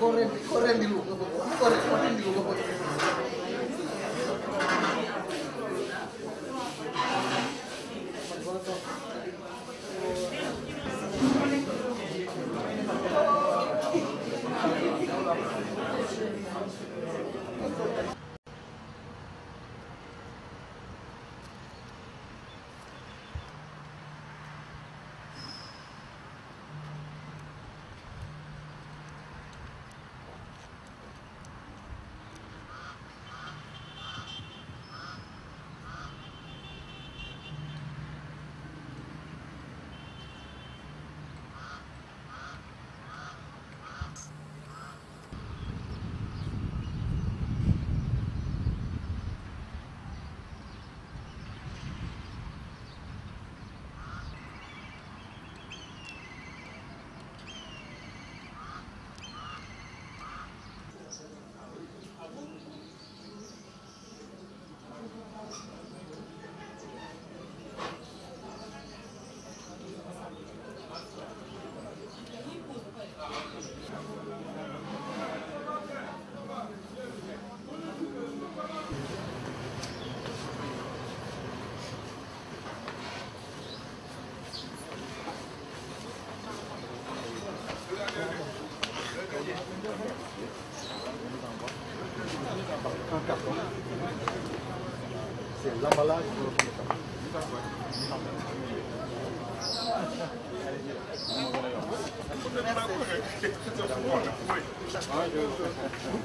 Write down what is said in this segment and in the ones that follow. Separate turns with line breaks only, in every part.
Correndi lu.
C'est l'emballage pour le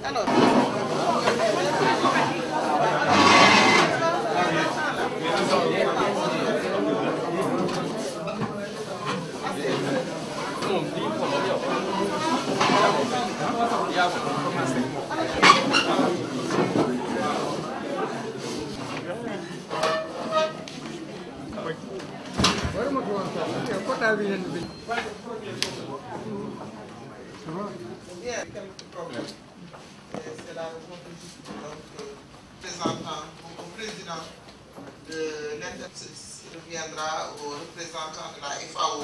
Alors. C'est la réponse au président de l'Internet reviendra au représentant de la FAO.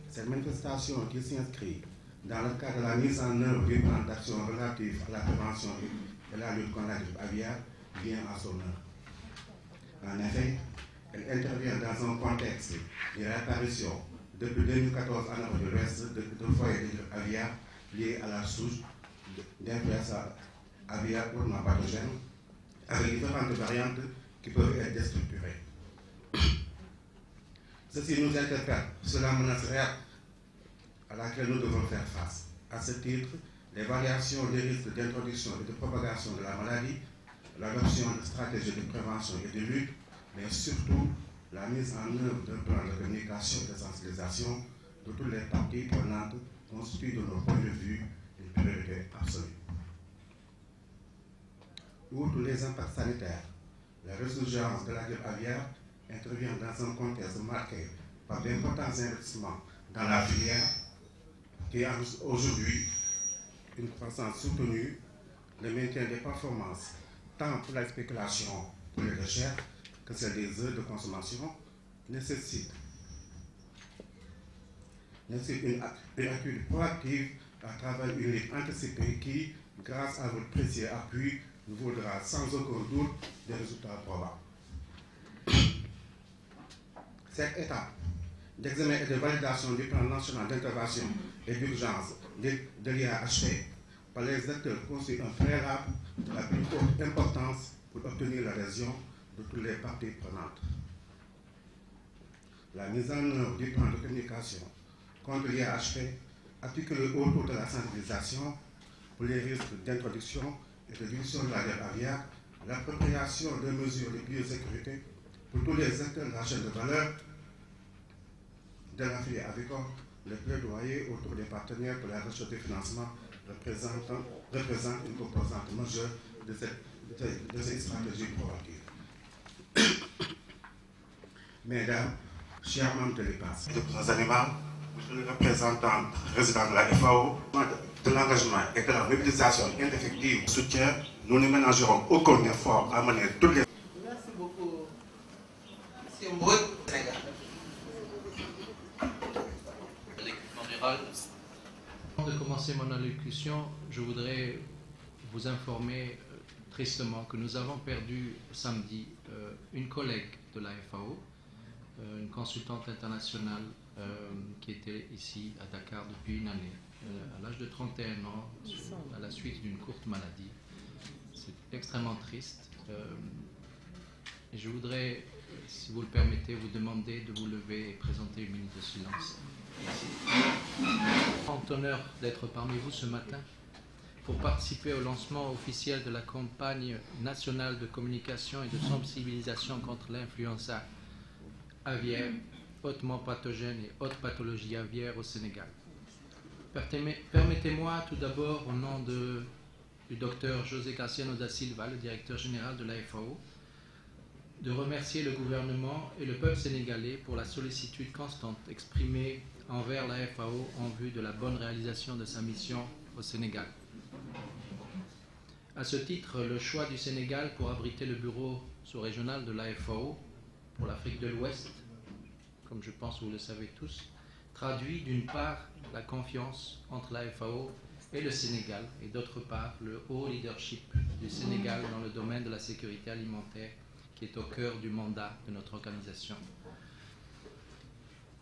Cette manifestation qui s'inscrit dans le cadre de la mise en œuvre du plan d'action relatif à la prévention et la lutte contre la grippe aviaire vient à son heure. En effet, elle intervient dans un contexte de réapparition depuis 2014 en Afrique de l'Ouest de foyers de grippe aviaire liés à la souche d'influenza aviaire hautement pathogène avec différentes variantes qui peuvent être déstructurées. Ceci nous interpelle sur la menace réelle à laquelle nous devons faire face. À ce titre, l'évaluation des risques d'introduction et de propagation de la maladie, l'adoption de stratégies de prévention et de lutte, mais surtout la mise en œuvre d'un plan de communication et de sensibilisation de toutes les parties prenantes constitue de nos points de vue une priorité absolue. Outre les impacts sanitaires, la résurgence de la grippe aviaire intervient dans un contexte marqué par d'importants investissements dans la filière qui a aujourd'hui une croissance soutenue, le maintien des performances tant pour la spéculation pour les recherches que celle des œufs de consommation nécessite une attitude proactive à travers une lutte anticipée qui, grâce à votre précieux appui, nous vaudra sans aucun doute des résultats probables. Cette étape d'examen et de validation du plan national d'intervention et d'urgence de l'IAHP par les acteurs constitue un préalable de la plus haute importance pour obtenir l'adhésion de toutes les parties prenantes. La mise en œuvre du plan de communication contre l'IAHP articulé autour de la sensibilisation pour les risques d'introduction et de diffusion de la grippe aviaire, l'appropriation de mesures de biosécurité pour tous les acteurs de la chaîne de valeur de la filière avicole, le plaidoyer autour des partenaires pour la recherche de financement représente une composante majeure de cette stratégie proactive. Mesdames, chers membres de l'EPAS, de nos animaux, le représentant résident de la FAO, de l'engagement et de la mobilisation indéfectible soutien, nous ne ménagerons aucun effort à mener toutes les...
Merci beaucoup, M. Mbouet.
L'équipement rural. commencer mon allocution, je voudrais vous informer tristement que nous avons perdu samedi une collègue de la FAO, une consultante internationale qui était ici à Dakar depuis une année, à l'âge de 31 ans, à la suite d'une courte maladie. C'est extrêmement triste. Et je voudrais, si vous le permettez, vous demander de vous lever et présenter une minute de silence. J'ai l'honneur d'être parmi vous ce matin pour participer au lancement officiel de la campagne nationale de communication et de sensibilisation contre l'influenza aviaire, hautement pathogène et haute pathologie aviaire au Sénégal. Permettez-moi tout d'abord, au nom du docteur José Cassiano da Silva, le directeur général de la FAO, de remercier le gouvernement et le peuple sénégalais pour la sollicitude constante exprimée envers la FAO en vue de la bonne réalisation de sa mission au Sénégal. À ce titre, le choix du Sénégal pour abriter le bureau sous-régional de la FAO pour l'Afrique de l'Ouest, comme je pense vous le savez tous, traduit d'une part la confiance entre la FAO et le Sénégal et d'autre part le haut leadership du Sénégal dans le domaine de la sécurité alimentaire qui est au cœur du mandat de notre organisation.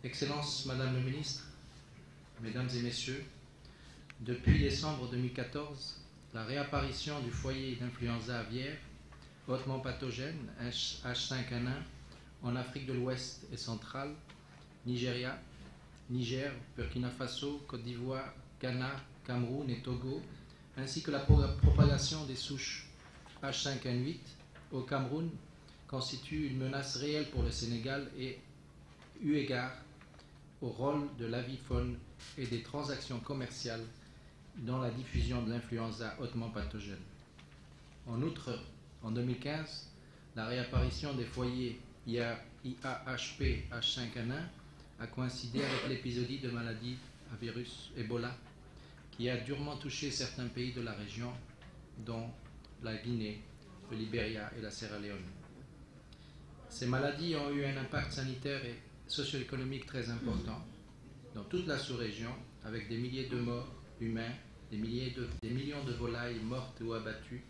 Excellences, Madame le Ministre, Mesdames et Messieurs, depuis décembre 2014, la réapparition du foyer d'influenza aviaire hautement pathogène H5N1 en Afrique de l'Ouest et centrale, Nigeria, Niger, Burkina Faso, Côte d'Ivoire, Ghana, Cameroun et Togo, ainsi que la propagation des souches H5N8 au Cameroun constitue une menace réelle pour le Sénégal et eu égard au rôle de l'avifaune et des transactions commerciales dans la diffusion de l'influenza hautement pathogène. En outre, en 2015, la réapparition des foyers IAHP H5N1 a coïncidé avec l'épisodie de maladie à virus Ebola qui a durement touché certains pays de la région, dont la Guinée, le Libéria et la Sierra Leone. Ces maladies ont eu un impact sanitaire et socio-économique très important dans toute la sous-région, avec des milliers de morts humains, des millions de volailles mortes ou abattues,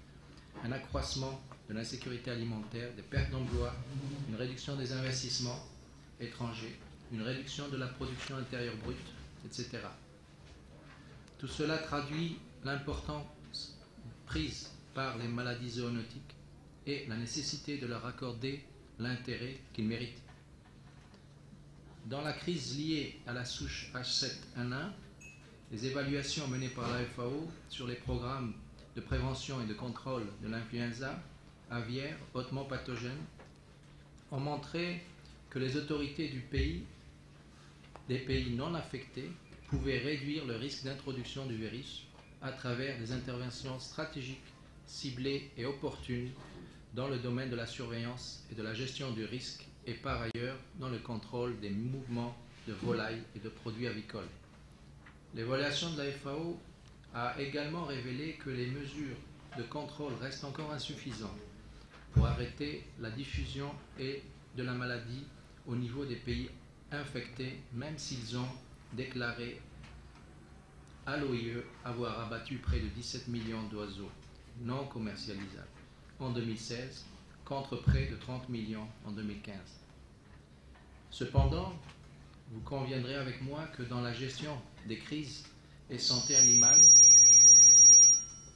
un accroissement de l'insécurité alimentaire, des pertes d'emplois, une réduction des investissements étrangers, une réduction de la production intérieure brute, etc. Tout cela traduit l'importance prise par les maladies zoonotiques et la nécessité de leur accorder l'intérêt qu'ils méritent. Dans la crise liée à la souche H7N1, les évaluations menées par la FAO sur les programmes de prévention et de contrôle de l'influenza aviaire hautement pathogène ont montré que les autorités des pays non affectés pouvaient réduire le risque d'introduction du virus à travers des interventions stratégiques, ciblées et opportunes dans le domaine de la surveillance et de la gestion du risque et par ailleurs dans le contrôle des mouvements de volailles et de produits avicoles. L'évaluation de la FAO a également révélé que les mesures de contrôle restent encore insuffisantes pour arrêter la diffusion de la maladie au niveau des pays infectés, même s'ils ont déclaré à l'OIE avoir abattu près de 17 millions d'oiseaux non commercialisables en 2016, contre près de 30 millions en 2015. Cependant, vous conviendrez avec moi que dans la gestion des crises et santé animale,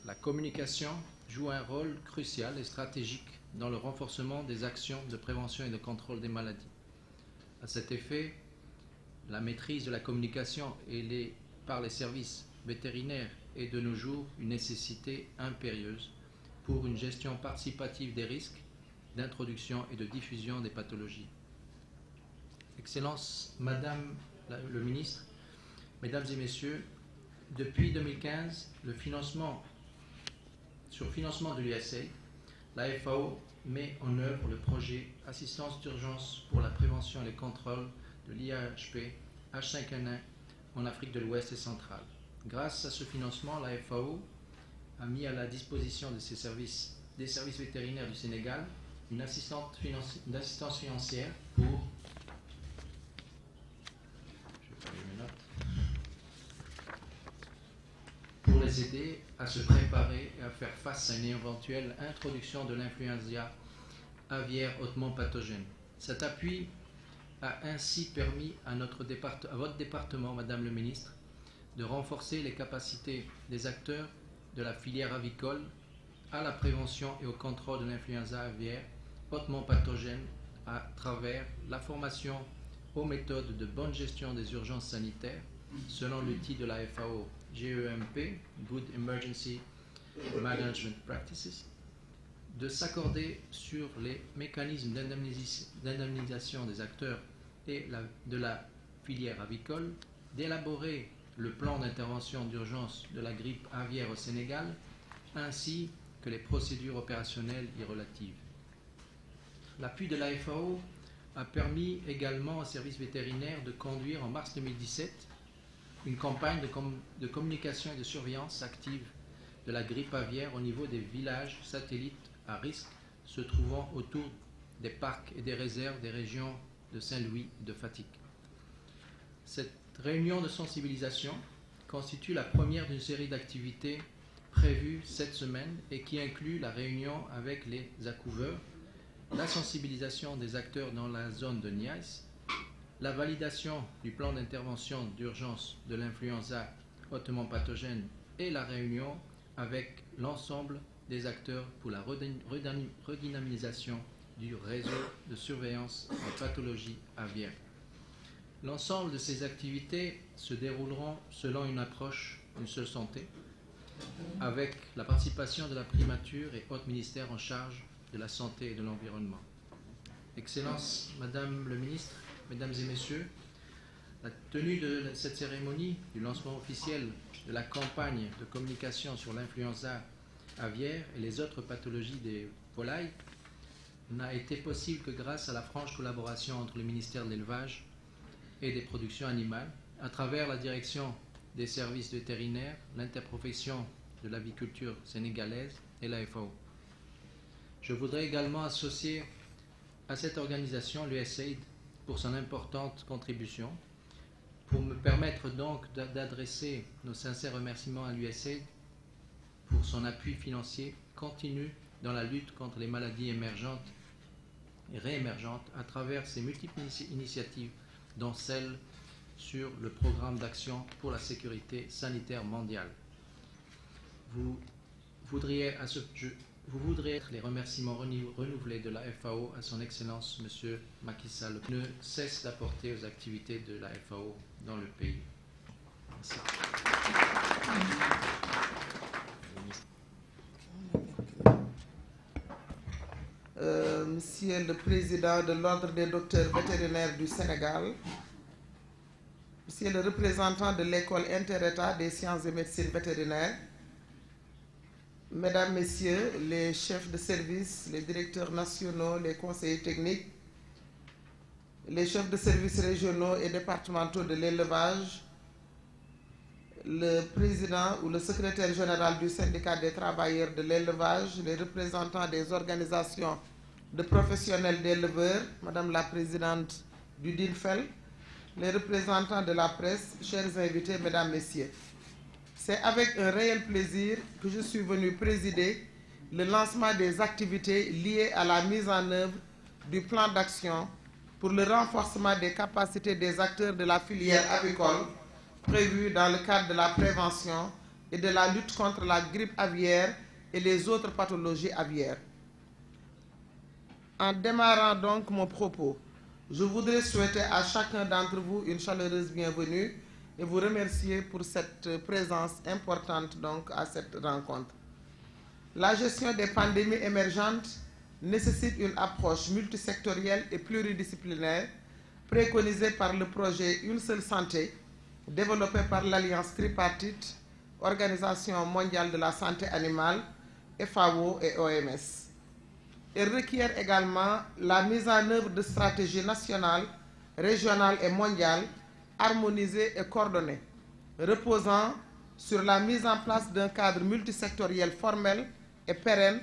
la communication joue un rôle crucial et stratégique dans le renforcement des actions de prévention et de contrôle des maladies. À cet effet, la maîtrise de la communication par les services vétérinaires est de nos jours une nécessité impérieuse pour une gestion participative des risques d'introduction et de diffusion des pathologies. Excellences, Madame le Ministre, Mesdames et Messieurs, depuis 2015, sur financement de l'USAID, la FAO met en œuvre le projet Assistance d'urgence pour la prévention et le contrôle de l'IAHP H5N1 en Afrique de l'Ouest et centrale. Grâce à ce financement, la FAO a mis à la disposition de des services vétérinaires du Sénégal une assistance financière pour les aider à se préparer et à faire face à une éventuelle introduction de l'influenza aviaire hautement pathogène. Cet appui a ainsi permis à votre département, Madame le ministre, de renforcer les capacités des acteurs de la filière avicole à la prévention et au contrôle de l'influenza aviaire hautement pathogène à travers la formation aux méthodes de bonne gestion des urgences sanitaires selon l'outil de la FAO GEMP, Good Emergency Management Practices, de s'accorder sur les mécanismes d'indemnisation des acteurs et de la filière avicole, d'élaborer le plan d'intervention d'urgence de la grippe aviaire au Sénégal, ainsi que les procédures opérationnelles y relatives. L'appui de la FAO a permis également au service vétérinaire de conduire en mars 2017 une campagne de communication et de surveillance active de la grippe aviaire au niveau des villages satellites à risque se trouvant autour des parcs et des réserves des régions de Saint-Louis et de Fatick. Cette réunion de sensibilisation constitue la première d'une série d'activités prévues cette semaine et qui inclut la réunion avec les accouveurs, la sensibilisation des acteurs dans la zone de Niayes, la validation du plan d'intervention d'urgence de l'influenza hautement pathogène et la réunion avec l'ensemble des acteurs pour la redynamisation du réseau de surveillance des pathologies aviaires. L'ensemble de ces activités se dérouleront selon une approche d'une seule santé, avec la participation de la primature et haute ministère en charge de la santé et de l'environnement. Excellences, Madame le ministre, Mesdames et Messieurs, la tenue de cette cérémonie du lancement officiel de la campagne de communication sur l'influenza aviaire et les autres pathologies des volailles n'a été possible que grâce à la franche collaboration entre le ministère de l'Élevage et des productions animales, à travers la direction des services vétérinaires, l'interprofession de l'aviculture sénégalaise et la FAO. Je voudrais également associer à cette organisation l'USAID pour son importante contribution, pour me permettre donc d'adresser nos sincères remerciements à l'USAID pour son appui financier continu dans la lutte contre les maladies émergentes et réémergentes à travers ses multiples initiatives, dont celle sur le programme d'action pour la sécurité sanitaire mondiale. Vous voudriez être les remerciements renouvelés de la FAO à son Excellence M. Macky Sall ne cesse d'apporter aux activités de la FAO dans le pays. Merci.
Monsieur le Président de l'Ordre des docteurs vétérinaires du Sénégal, Monsieur le représentant de l'École inter-État des sciences et médecine vétérinaire, Mesdames, Messieurs les chefs de service, les directeurs nationaux, les conseillers techniques, les chefs de services régionaux et départementaux de l'élevage, le président ou le secrétaire général du syndicat des travailleurs de l'élevage, les représentants des organisations de professionnels d'éleveurs, Madame la présidente du DINFEL, les représentants de la presse, chers invités, Mesdames, Messieurs. C'est avec un réel plaisir que je suis venu présider le lancement des activités liées à la mise en œuvre du plan d'action pour le renforcement des capacités des acteurs de la filière avicole prévu dans le cadre de la prévention et de la lutte contre la grippe aviaire et les autres pathologies aviaires. En démarrant donc mon propos, je voudrais souhaiter à chacun d'entre vous une chaleureuse bienvenue et vous remercier pour cette présence importante donc à cette rencontre. La gestion des pandémies émergentes nécessite une approche multisectorielle et pluridisciplinaire préconisée par le projet Une seule santé, développé par l'Alliance tripartite, Organisation mondiale de la santé animale, FAO et OMS. Elle requiert également la mise en œuvre de stratégies nationales, régionales et mondiales harmonisées et coordonnées, reposant sur la mise en place d'un cadre multisectoriel formel et pérenne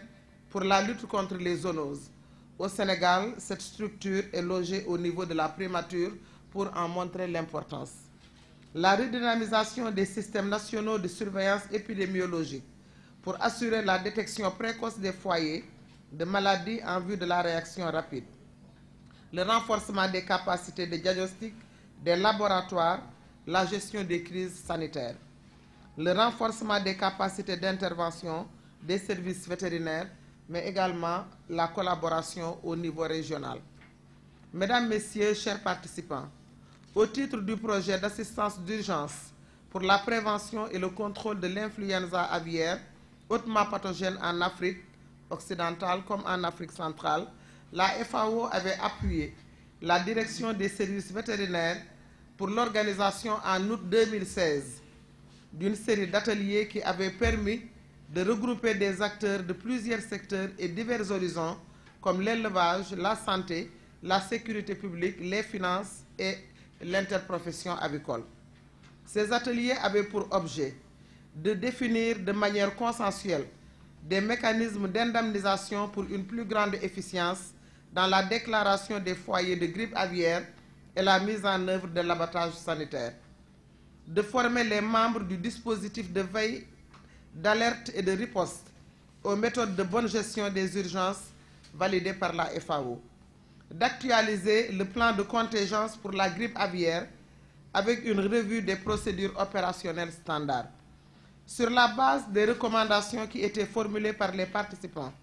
pour la lutte contre les zoonoses. Au Sénégal, cette structure est logée au niveau de la primature pour en montrer l'importance. la redynamisation des systèmes nationaux de surveillance épidémiologique pour assurer la détection précoce des foyers de maladies en vue de la réaction rapide, le renforcement des capacités de diagnostic des laboratoires, la gestion des crises sanitaires, le renforcement des capacités d'intervention des services vétérinaires, mais également la collaboration au niveau régional. Mesdames, Messieurs, chers participants, au titre du projet d'assistance d'urgence pour la prévention et le contrôle de l'influenza aviaire hautement pathogène en Afrique occidentale comme en Afrique centrale, la FAO avait appuyé la direction des services vétérinaires pour l'organisation en août 2016 d'une série d'ateliers qui avaient permis de regrouper des acteurs de plusieurs secteurs et divers horizons comme l'élevage, la santé, la sécurité publique, les finances et l'interprofession avicole. Ces ateliers avaient pour objet de définir de manière consensuelle des mécanismes d'indemnisation pour une plus grande efficience dans la déclaration des foyers de grippe aviaire et la mise en œuvre de l'abattage sanitaire, de former les membres du dispositif de veille, d'alerte et de riposte aux méthodes de bonne gestion des urgences validées par la FAO, d'actualiser le plan de contingence pour la grippe aviaire avec une revue des procédures opérationnelles standards. Sur la base des recommandations qui étaient formulées par les participants,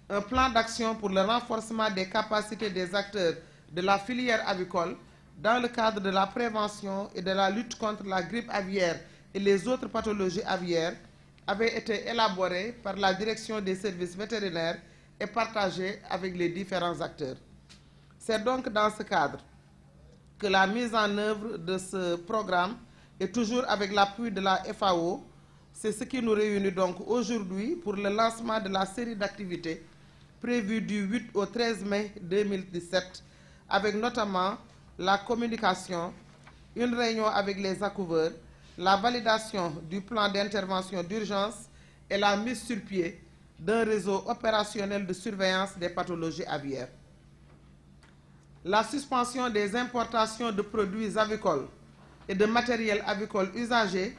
un plan d'action pour le renforcement des capacités des acteurs de la filière avicole dans le cadre de la prévention et de la lutte contre la grippe aviaire et les autres pathologies aviaires avait été élaboré par la direction des services vétérinaires et partagé avec les différents acteurs. C'est donc dans ce cadre que la mise en œuvre de ce programme est toujours avec l'appui de la FAO. C'est ce qui nous réunit donc aujourd'hui pour le lancement de la série d'activités prévues du 8 au 13 mai 2017, avec notamment la communication, une réunion avec les accouveurs, la validation du plan d'intervention d'urgence et la mise sur pied d'un réseau opérationnel de surveillance des pathologies aviaires. La suspension des importations de produits avicoles et de matériel avicole usagé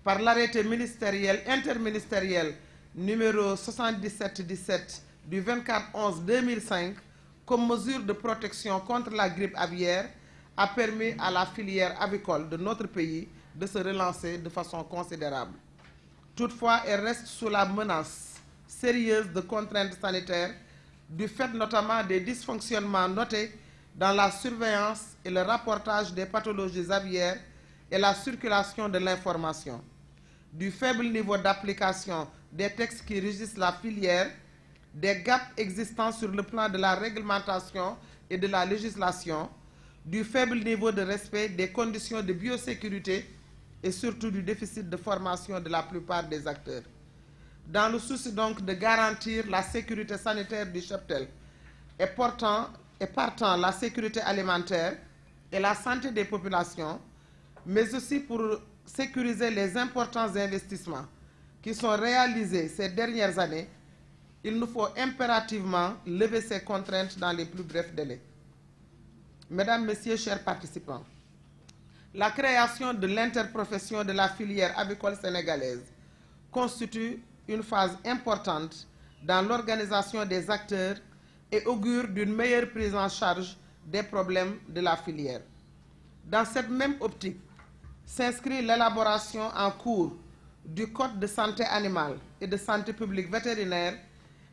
par l'arrêté ministériel interministériel numéro 7717 du 24/11/2005 comme mesure de protection contre la grippe aviaire a permis à la filière avicole de notre pays de se relancer de façon considérable. Toutefois, elle reste sous la menace sérieuse de contraintes sanitaires du fait notamment des dysfonctionnements notés dans la surveillance et le rapportage des pathologies aviaires et la circulation de l'information, du faible niveau d'application des textes qui régissent la filière, des gaps existants sur le plan de la réglementation et de la législation, du faible niveau de respect des conditions de biosécurité et surtout du déficit de formation de la plupart des acteurs. Dans le souci donc de garantir la sécurité sanitaire du cheptel et partant la sécurité alimentaire et la santé des populations, mais aussi pour sécuriser les importants investissements qui sont réalisés ces dernières années, il nous faut impérativement lever ces contraintes dans les plus brefs délais. Mesdames, Messieurs, chers participants, la création de l'interprofession de la filière avicole sénégalaise constitue une phase importante dans l'organisation des acteurs et augure d'une meilleure prise en charge des problèmes de la filière. Dans cette même optique s'inscrit l'élaboration en cours du Code de santé animale et de santé publique vétérinaire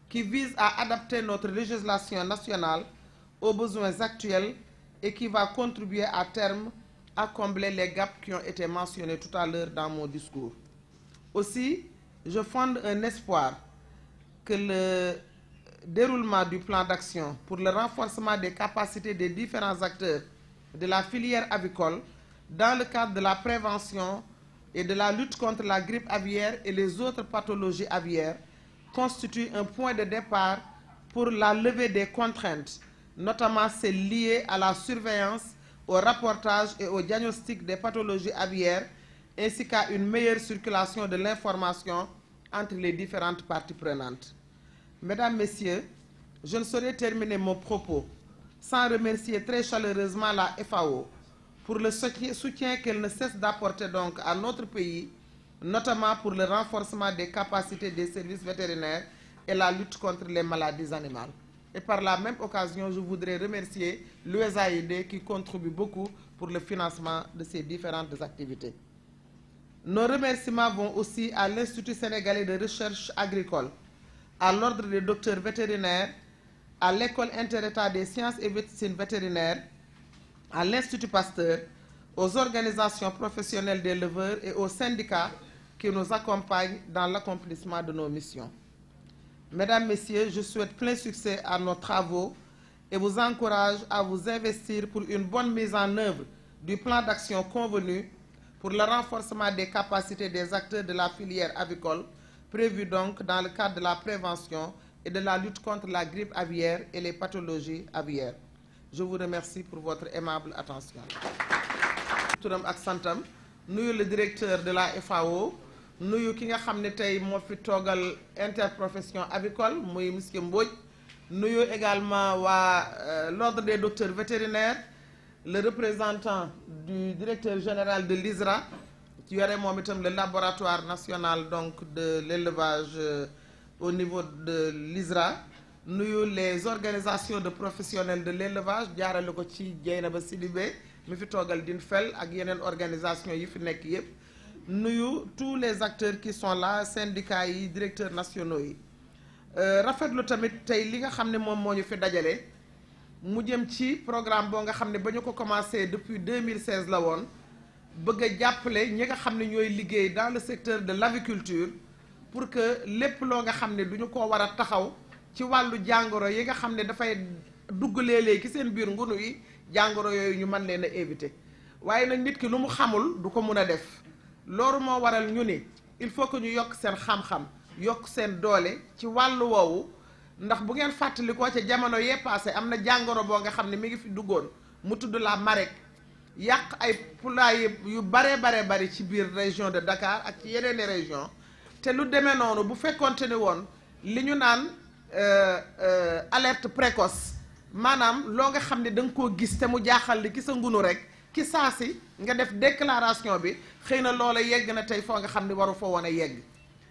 qui vise à adapter notre législation nationale aux besoins actuels et qui va contribuer à terme à combler les gaps qui ont été mentionnés tout à l'heure dans mon discours. Aussi, je fonde un espoir que le déroulement du plan d'action pour le renforcement des capacités des différents acteurs de la filière avicole dans le cadre de la prévention et de la lutte contre la grippe aviaire et les autres pathologies aviaires constitue un point de départ pour la levée des contraintes, notamment celles liées à la surveillance, au rapportage et au diagnostic des pathologies aviaires, ainsi qu'à une meilleure circulation de l'information entre les différentes parties prenantes. Mesdames, Messieurs, je ne saurais terminer mon propos sans remercier très chaleureusement la FAO pour le soutien qu'elle ne cesse d'apporter donc à notre pays, notamment pour le renforcement des capacités des services vétérinaires et la lutte contre les maladies animales. Et par la même occasion, je voudrais remercier l'USAID qui contribue beaucoup pour le financement de ces différentes activités. Nos remerciements vont aussi à l'Institut sénégalais de recherche agricole, à l'Ordre des docteurs vétérinaires, à l'École interétat des sciences et médecine vétérinaire, à l'Institut Pasteur, aux organisations professionnelles d'éleveurs et aux syndicats qui nous accompagnent dans l'accomplissement de nos missions. Mesdames, Messieurs, je souhaite plein succès à nos travaux et vous encourage à vous investir pour une bonne mise en œuvre du plan d'action convenu pour le renforcement des capacités des acteurs de la filière avicole, prévu donc dans le cadre de la prévention et de la lutte contre la grippe aviaire et les pathologies aviaires. Je vous remercie pour votre aimable attention. turam ak santam nuyu le directeur de la FAO nuyu ki nga xam ne tey moo fi toogal interprofession avicole muy monsieur Mbodj nuyu également waa l'ordre des docteurs vétérinaires, le représentant du directeur général de l'ISRA qui yore moom itam le laboratoire national donc de l'élevage au niveau de l'ISRA, nuyu les organisations de professionnels de l'élevage jaarale ko ci Dieynaba Sidibé mi fi toogal DINFEL ak yeneen organisation yi fi nekk yëpp, nuyu tous les acteurs qui sont là, syndicats yi, directeurs nationaux yi. Rafetlu tamit tey li nga xam ne moom moo ñu fi dajale mu jëm ci programme boo nga xam ne ba ñu ko commencé depuis 2016 la woon, bëgg a jàppale ñi nga xam ne ñooy liggéey dans le secteur de l'aviculture pour que lépp loo nga xam ne du ñu ko war a taxaw ci wàllu jàngoro yi nga xam ne dafay dugg léeg-léeg ci seen biir ngunu yi, jàngoro yooyu ñu mën leen a éviter. waaye nag nit ki lu mu xamul du ko mun a def, loolu moo waral ñu ni il faut que ñu yokk seen xam-xam yokk seen doole ci wàllu woowu, ndax bu ngeen fàttalikoo ca jamono yee passé am na jàngoro boo nga xam ne mi ngi fi duggoon mu tudd la marek, yàq ay poulailler yu bari ci biir région de Dakar ak ci yeneeni région. te lu demee noonu bu fekkonte ni woon li ñu naan alerte précoce, maanaam loo nga xam ne da nga koo gis te mu jaaxal li ki sa ngunu rek ki saasi nga def déclaration bi, xëy na loola yegg na tey foo nga xam ne waru fa woon a yegg.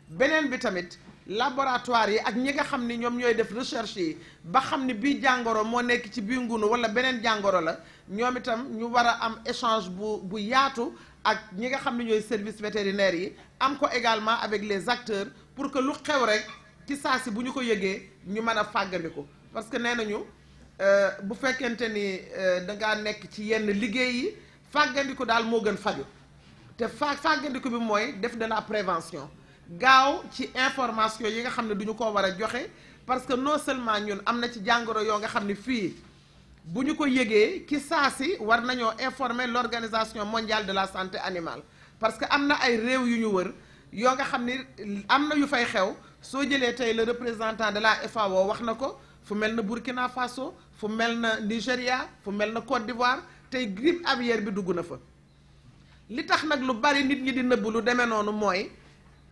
beneen bi tamit laboratoire yi ak ñi nga xam ni ñoom ñooy def recherche yi ba xam ni bii jàngoro moo nekk ci biir ngunu wala beneen jàngoro la, ñoom itam ñu war a am échange bu yaatu ak ñi nga xam ne ñooy service vétérinaire yi, am ko également avec les acteurs pour que lu xew rek ci saa si bu ñu ko yëgee ñu mën a fàggandiku. parce que nee nañu bu fekkente ni dangaa nekk ci yenn liggéey yi, fàggandiku daal moo gën faju. te fàggandiku bi mooy def de la prévention, gaaw ci information yi nga xam ne duñu ko war a joxe, parce que non seulement ñun am na ci jàngoro yoo nga xam ne fii bu ñu ko yëgee ki saa si war nañoo informer l'organisation mondiale de la santé animale, parce que am na ay réew yu ñu wër yoo nga xam ni am na yu fay xew. soo jëlee tey le représentant de la FAO wax na ko, fu mel na Burkina Faso, fu mel na Nigéria, fu mel na Côte d'Ivoire, tey grippe aviaire bi dugg na fa. li tax nag lu bari nit ñi di nëbb lu demee noonu mooy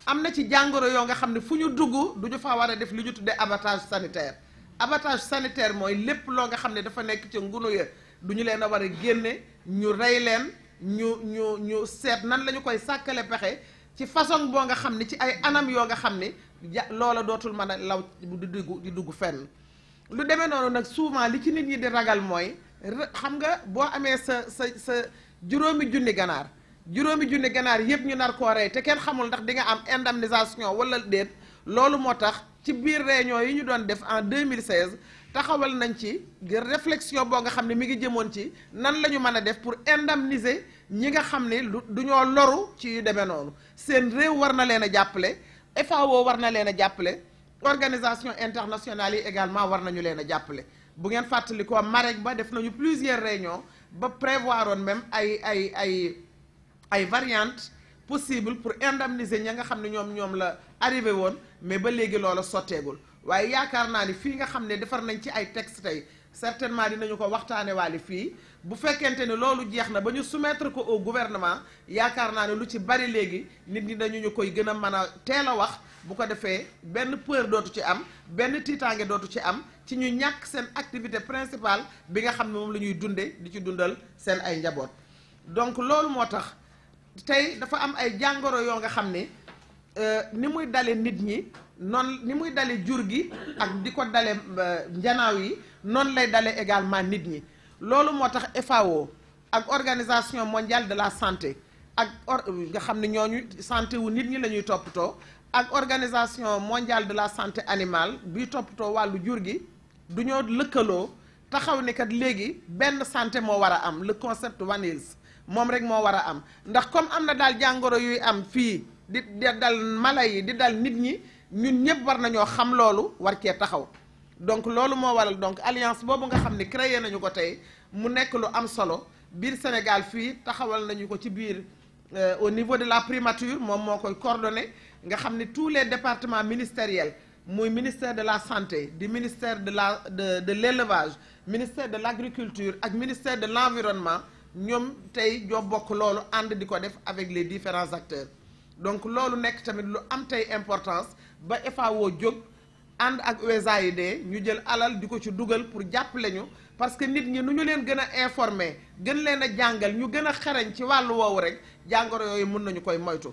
am na ci jàngoro yoo nga xam ne fu ñu dugg du ñu fa war a def li ñu tuddee abattage sanitaire. abattage sanitaire mooy lépp loo nga xam ne dafa nekk ca ngunu ya du ñu leen a war a génne, ñu rey leen, ñu seet nan la ñu koy sàkkale pexe ci façon boo nga xam ne ci ay anam yoo nga xam ne loola dootul mën a law di dugg fenn. lu demee noonu nag souvent li ci nit ñi di ragal mooy xam nga boo amee sa juróomi junni ganaar yëpp ñu nar koo rey te kenn xamul ndax di nga am indemnisation wala déet. loolu moo tax ci biir réunion yi ñu doon def en 2016 taxawal nañ ci réflexion boo nga xam ne mi ngi jëmoon ci nan la ñu mën a def pour indemniser ñi nga xam ne du ñoo loru ci yu demee noonu. seen réew war na leen a jàppale, FAO war na leen a jàppale, organisation internationale yi également war nañu leen a jàppale. bu ngeen fàttali ko marek ba def nañu plusieurs réunions ba prévoir woon même ay variantes possibles pour indemniser ña nga xam ne ñoom la arrivé woon, mais ba léegi loola sotteegul. waaye yaakaar naa ni fii nga xam ne defar nañ ci ay textes tey certainement dinañu ko waxtaane waale fii. bu fekkente ne loolu jeex na ba ñu soumettre ko au gouvernement, yaakaar naa ne lu ci bari léegi nit ñi dañu ñu koy gën a mën a teel a wax, bu ko defee benn peur dootu ci am, benn tiitaange dootu ci am ci ñu ñàkk seen activité principale bi nga xam ne moom la ñuy dunde di ci dundal seen ay njaboot. donc loolu moo tax tey dafa am ay jàngoro yoo nga xam ne ni muy dale nit ñi noonu ni muy dale jur gi ak di ko dale njanaaw yi noonu lay dale également nit ñi loolu moo tax FAO ak organisation mondiale de la santé ak nga xam ne ñooñu santé wu nit ñi la ñuy toppatoo ak organisation mondiale de la santé animale bi toppatoo wàllu jur gi du ñoo lëkkaloo taxaw ne kat léegi benn santé moo war a am le concept One Health moom rek moo war a am ndax comme am na daal jàngoro yuy am fii di dal mala yi di dal nit ñi ñun ñëpp war nañoo xam loolu war cee taxaw donc loolu moo waral donc alliance boobu nga xam ne créé nañu ko tey mu nekk lu am solo biir Sénégal fii taxawal nañu ko ci biir au niveau de la primature moom moo koy coordonné nga xam ne tous les départements ministériels muy ministère de la santé di ministère de l'élevage ministère de l'agriculture ak ministère de l'environnement ñoom tey ñoo bokk loolu ànd di ko def avec les différents acteurs donc loolu nekk tamit lu am tey importance ba FAO jóg ànd ak USAID ñu jël alal di ko ci dugal pour jàppale ñu parce que nit ñi nu ñu leen gën a informer gën leen a jàngal ñu gën a xarañ ci wàllu woowu rek jàngoro yooyu mën nañu koy moytu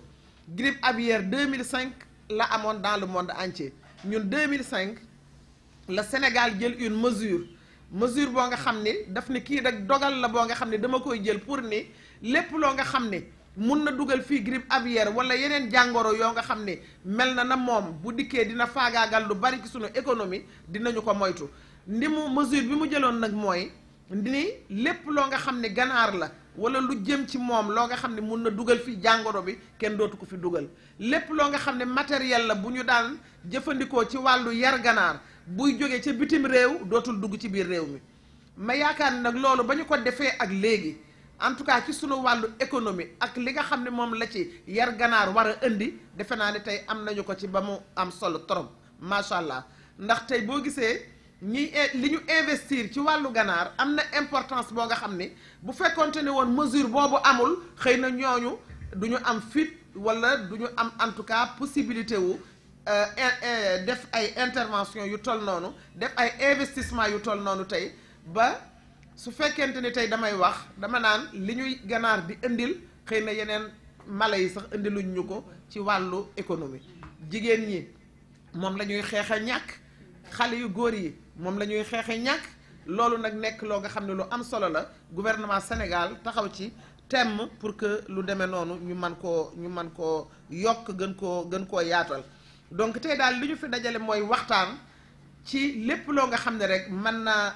grippe aviaire 2005 la amoon dans le monde entier ñun 2005 le Sénégal jël une mesure boo nga xam ni daf ne kii rek dogal la boo nga xam ne dama koy jël pour ni lépp loo nga xam ne mun na dugal fii grippe aviaire wala yeneen jàngoro yoo nga xam ne mel na moom bu dikkee dina faagaagal lu bari ci sunu économie dinañu ko moytu ndi mu mesure bi mu jëloon nag mooy ni lépp loo nga xam ne ganaar la wala lu jëm ci moom loo nga xam ne mun na dugal fii jàngoro bi kenn dootu ko fi dugal lépp loo nga xam ne matériel la bu ñu daan jëfandikoo ci wàllu yar ganaar buy jógee ca bitim réew dootul dugg ci biir réew mi ma yaakaar ne nag loolu ba ñu ko defee ak léegi en tout cas ci sunu wàllu économie ak li nga xam ne moom la ci yar ganaar war a indi defe naa ne tey am nañu ko ci ba mu am solo trop macha allah ndax tey boo gisee li ñu investir ci wàllu ganaar am na importance boo nga xam ne bu fekkonte ne woon mesure boobu amul xëy na ñooñu du ñu am fit wala du ñu am en tout cas possibilité wu def ay intervention yu toll noonu def ay investissement yu toll noonu tey ba su fekkente ni tey damay wax dama naan li ñuy ganaar di indil xëy na yeneen mala yi sax indiluñ ñu ko ci wàllu économie jigéen ñi moom la ñuy xeexe ñàkk xale yu góor yi moom la ñuy xeexe ñàkk loolu nag nekk loo nga xam ne lu am solo la gouvernement Sénégal taxaw ci temm pour que lu demee noonu ñu mën koo yokk gën koo yaatal donc tey daal li ñu fi dajale mooy waxtaan ci lépp loo nga xam ne rek mën naa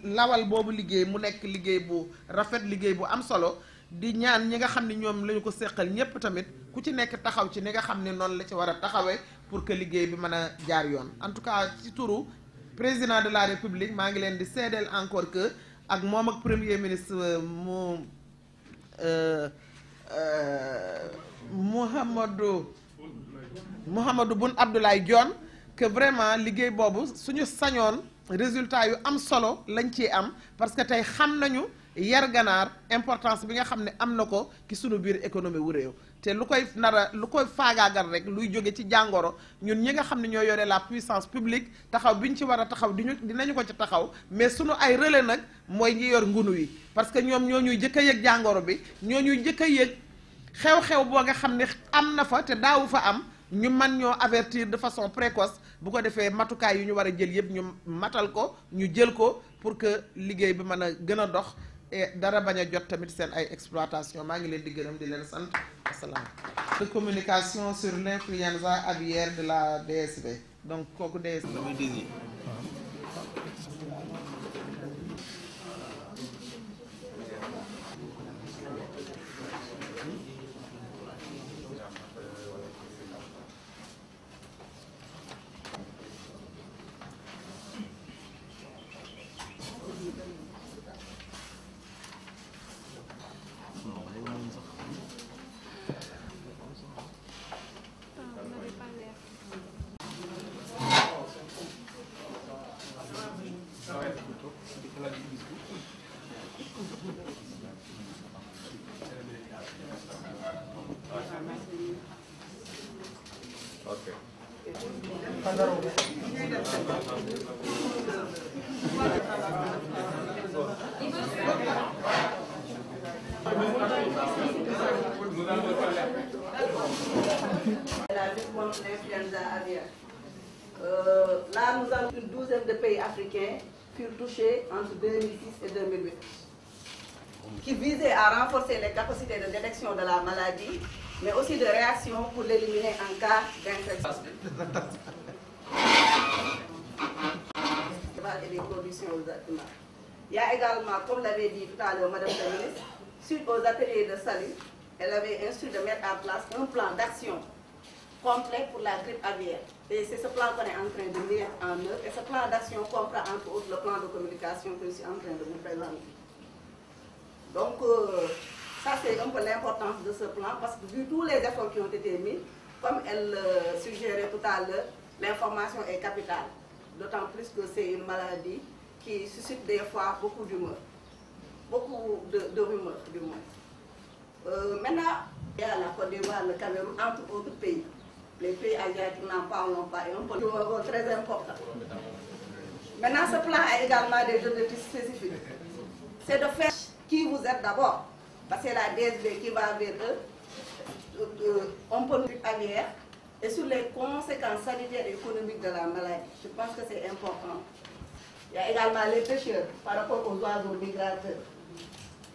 lawal boobu liggéey mu nekk liggéey bu rafet liggéey bu am solo di ñaan ñi nga xam ne ñoom la ñu ko séqal ñépp tamit ku ci nekk taxaw ci ni nga xam ne noonu la ci war a taxawee pour que liggéey bi mën a jaar yoon en tout cas ci turu président de la république maa ngi leen di seedeel encore que ak moom ak premier ministre Mouhamadou Boun Abdallah Dionne que vraiment liggéey boobu suñu sañoon résultat yu am solo lañ ciy am parce que tey xam nañu yar ganaar importance bi nga xam ne am na ko ci suñu biir économie wu réew te lu koy faagaagal rek luy jóge ci jàngoro ñun ñi nga xam ne ñoo yore la puissance publique taxaw bi ñu ci war a taxaw dinañu ko ci taxaw mais suñu ay relais nag mooy ñi yor ngunu yi parce que ñoom ñoo ñuy jëkk a yëg jàngoro bi ñoo ñuy jëkk a yëg xew-xew boo nga xam ne am na fa te daawu fa am ñu man ñoo avertir de façon précoce bu ko defee matukaay yu ñu war a jël yëpp ñu matal ko ñu jël ko pour que liggéey bi mën a gën a dox et dara bañ a jot tamit seen ay exploitation maa ngi leen di gërëm di leen sant asalaam. de communication sur l'influenza aviaire de la DSV donc kooku DSV.
Okay.
La lutte contre l'influenza aviaire. Là, nous avons une douzaine de pays africains furent touchés entre 2006 et 2008, qui visaient à renforcer les capacités de détection de la maladie, mais aussi de réaction pour l'éliminer en cas d'infection. Et des productions aux aliments. Il y a également, comme l'avait dit tout à l'heure Madame la ministre, suite aux ateliers de Salut, elle avait instruit de mettre en place un plan d'action complet pour la grippe aviaire. Et c'est ce plan qu'on est en train de mettre en œuvre. Et ce plan d'action comprend entre autres le plan de communication que je suis en train de vous présenter. Donc, ça c'est un peu l'importance de ce plan, parce que vu tous les efforts qui ont été mis, comme elle suggérait tout à l'heure, l'information est capitale. D'autant plus que c'est une maladie qui suscite des fois beaucoup d'humeur, beaucoup de rumeurs du moins. Maintenant, il y a la Côte d'Ivoire, le Cameroun, entre autres pays. Les pays asiatiques n'en parlent pas, et un peu très important. Maintenant, ce plan a également des objectifs spécifiques. C'est de faire qui vous êtes d'abord, parce que c'est la DSV qui va vers eux, on peut nous aviaire, et sur les conséquences sanitaires et économiques de la maladie. Je pense que c'est important. Il y a également les pêcheurs par rapport aux oiseaux migrateurs.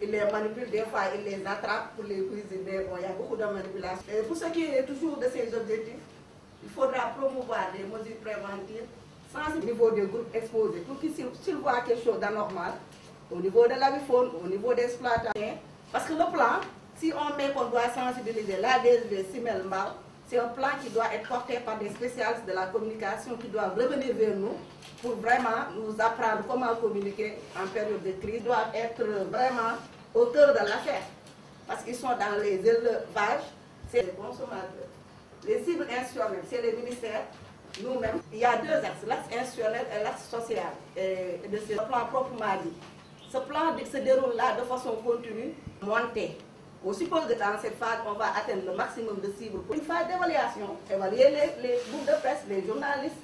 Ils les manipulent, des fois ils les attrapent pour les cuisiner. Bon, il y a beaucoup de manipulations. Et pour ce qui est toujours de ces objectifs, il faudra promouvoir des mesures préventives sans le niveau des groupes exposés. Pour qu'ils s'ils voient quelque chose d'anormal, au niveau de l'avifaune, au niveau des exploitations. Parce que le plan, si on met qu'on doit sensibiliser la DSV, Simel Mbao, c'est un plan qui doit être porté par des spécialistes de la communication qui doivent revenir vers nous pour vraiment nous apprendre comment communiquer en période de crise. Ils doivent être vraiment au cœur de l'affaire. Parce qu'ils sont dans les élevages, c'est les consommateurs. Les cibles institutionnelles, c'est les ministères, nous-mêmes. Il y a deux axes, l'axe institutionnel et l'axe social. Et de ce plan proprement dit. Ce plan se déroule là de façon continue, montée. On suppose que dans cette phase, on va atteindre le maximum de cibles. Pour une phase d'évaluation, évaluer les groupes de presse, les journalistes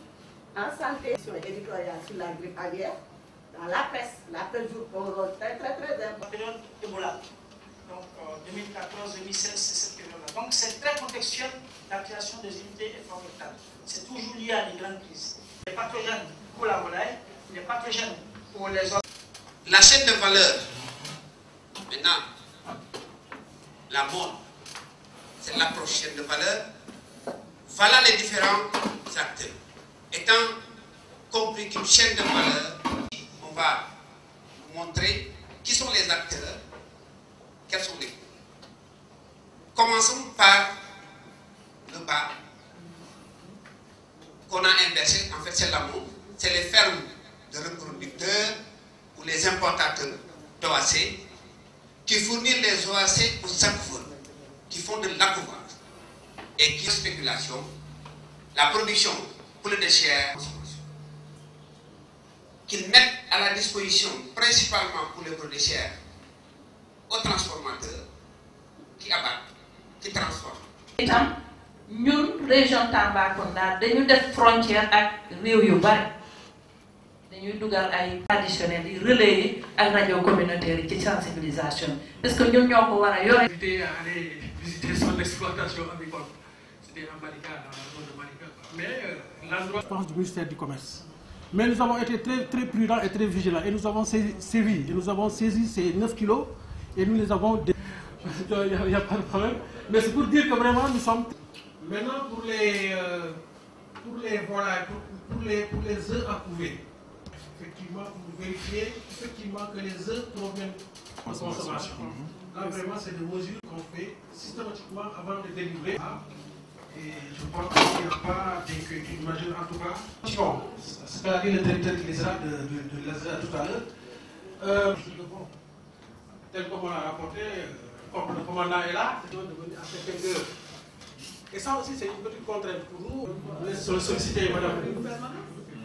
en santé, éditoriale sur la grippe aviaire, dans la presse joue un rôle très important.
La période Ebola, donc 2014-2016, c'est cette période-là. Donc c'est très contextuel, la création des unités est formidable. C'est toujours lié à des grandes crises. Les pathogènes pour la volaille, les pathogènes pour les autres.
La chaîne de valeur, maintenant, la mode, c'est l'approche chaîne de valeur. Voilà les différents acteurs. Étant compris qu'une chaîne de valeur, on va montrer qui sont les acteurs, quels sont les coûts. Commençons par le bas qu'on a inversé. En fait, c'est l'amour. C'est les fermes de reproducteurs ou les importateurs d'OAC qui fournissent les OAC aux acquifères, qui font de l'accouvage et qui spéculation, la production pour le déchet, qu'ils mettent à la disposition principalement pour les déchets aux transformateurs qui abattent, qui transforment.
Nous, région Tambacounda, dañu def frontière ak réew yu bari. Dañuy dugal ay traditionnels yi relayer ak radio communautaire ci sensibilisation parce que ñun ñoko wara yoré.
Invité à aller visiter son exploitation avicole. C'était en Malika, dans la zone de Malika. Mais l'endroit. Je pense du ministère du Commerce. Mais nous avons été très prudents et très vigilants et nous avons saisi ces 9 kilos et nous les avons. Il n'y a pas de problème. Mais c'est pour dire que vraiment nous sommes. Maintenant pour les œufs à couver. Effectivement, pour vérifier effectivement que les œufs proviennent de consommation. Là, vraiment, c'est des mesures qu'on fait systématiquement avant de délivrer. Et je pense qu'il n'y a pas d'inquiétude majeure, en tout cas. C'est-à-dire le directeur qui les a de l'ASA tout à l'heure. Tel comme on l'a rapporté, comme le commandant est là, c'est devenu à quelques heures. Et ça aussi, c'est une petite contrainte pour nous. On solliciter madame.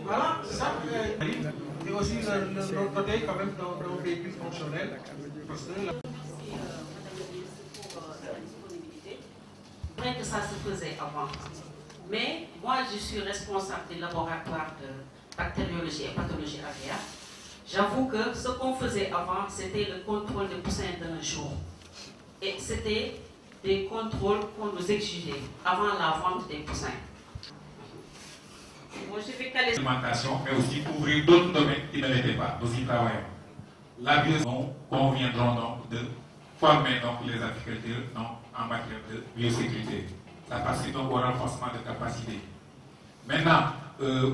Voilà, c'est ça. Et aussi le côté quand même d'un véhicule fonctionnel. Parce que là...
C'est vrai que ça se faisait avant. Mais moi, je suis responsable du laboratoire de bactériologie et pathologie aviaire. J'avoue que ce qu'on faisait avant, c'était le contrôle des poussins d'un jour.
Et c'était des contrôles qu'on nous exigeait avant la vente des poussins. Moi, je fais qu'à
l'alimentation, mais aussi ouvrir d'autres domaines qui ne l'étaient pas. Nous y travaillons. La biossécurité conviendront donc de former donc les agriculteurs en matière de biosécurité. Ça participe donc au renforcement de capacité. Maintenant,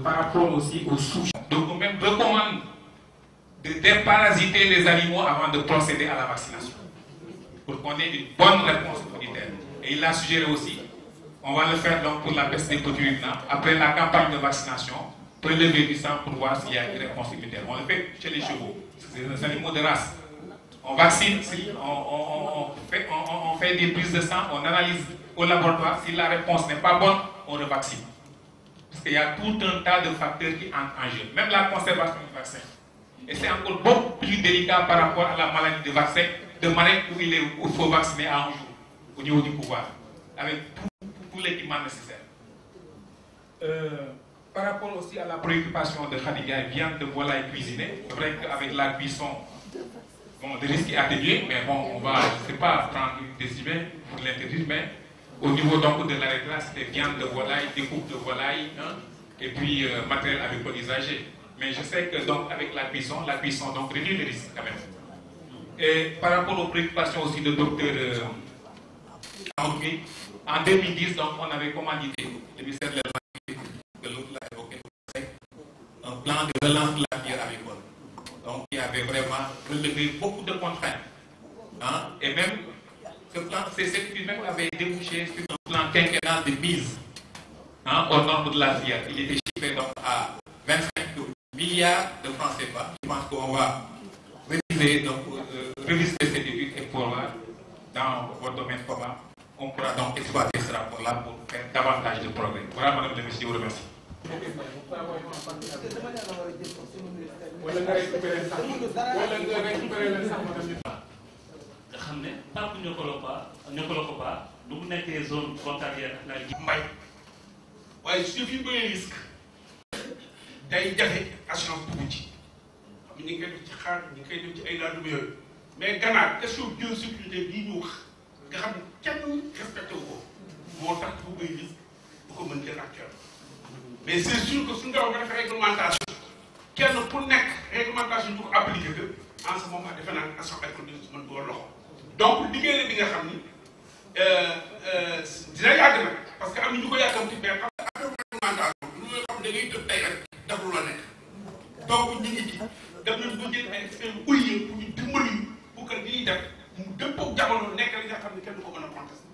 par rapport aussi aux souches, donc on même recommande de déparasiter les animaux avant de procéder à la vaccination, pour qu'on ait une bonne réponse immunitaire. Et il l'a suggéré aussi, on va le faire donc pour la peste des botulismes, après la campagne de vaccination, prélever du sang pour voir s'il y a une réponse immunitaire. On le fait chez les chevaux, c'est des animaux de race. On vaccine, on fait des prises de sang, on analyse au laboratoire, si la réponse n'est pas bonne, on revaccine. Parce qu'il y a tout un tas de facteurs qui entrent en jeu, même la conservation du vaccin. Et c'est encore beaucoup plus délicat par rapport à la maladie de vaccin, de manière où il faut vacciner à un jour, au niveau du pouvoir, avec tout l'équipement nécessaire. Par rapport aussi à la préoccupation de Khadija, viande de volaille cuisinée, c'est vrai qu'avec la cuisson, bon, le risque est atténué, mais bon, on va, je ne sais pas, prendre une décision pour l'interdire, mais au niveau donc de l'arrêté, c'était viande de volaille, découpe de volaille, hein, et puis matériel agricole usagé. Mais je sais que donc avec la cuisson donc réduit les risques quand même. Et par rapport aux préoccupations aussi de docteur en 2010, donc on avait commandité, le ministère de l'Agriculture, que l'autre l'a évoqué, un plan de relance de la filière agricole. Donc il y avait vraiment relevé beaucoup de contraintes. Hein, et même ce plan, cette étude même avait débouché sur un plan quinquennal de mise aux normes de la filière. Il était chiffré donc à 25 milliards de francs CFA. Je pense qu'on va revisiter cette étude et pour voir dans votre domaine commun, on pourra donc exploiter ce rapport-là pour faire davantage de progrès. Voilà, madame la ministre, je vous remercie.
xam ne tant que ñokkaloo ko ba du mu nekkee zone frontalière ak la
mbay waaye su fi bëggee risque day jafe assurance dugg ci xam ni nga def ci xaar ñi koy def ci ay laadum yooyu mais gannaaw question biosécurité bii ñu wax nga xam ne kenn respecté wu ko moo tax bu bëgg risque du ko mën jël actuellement mais c'est sûr que suñu nga def réglementation kenn ku nekk réglementation du ko appliqué que en ce moment defe naa assurance agricole mën door loxo donc liggéey bi nga xam ni dina yàgg nag parce que am na ñu ko yàggamti mais xam nga affaire réglementation lu nga xam da ngay tëb tey rek def lu la nekk donc ñu ngi ci def nañ ko jël ay experts pour ñu dimbali pour que li ñuy def mu dëppoo jamono nekk li nga xam ne kenn du ko mën a contesté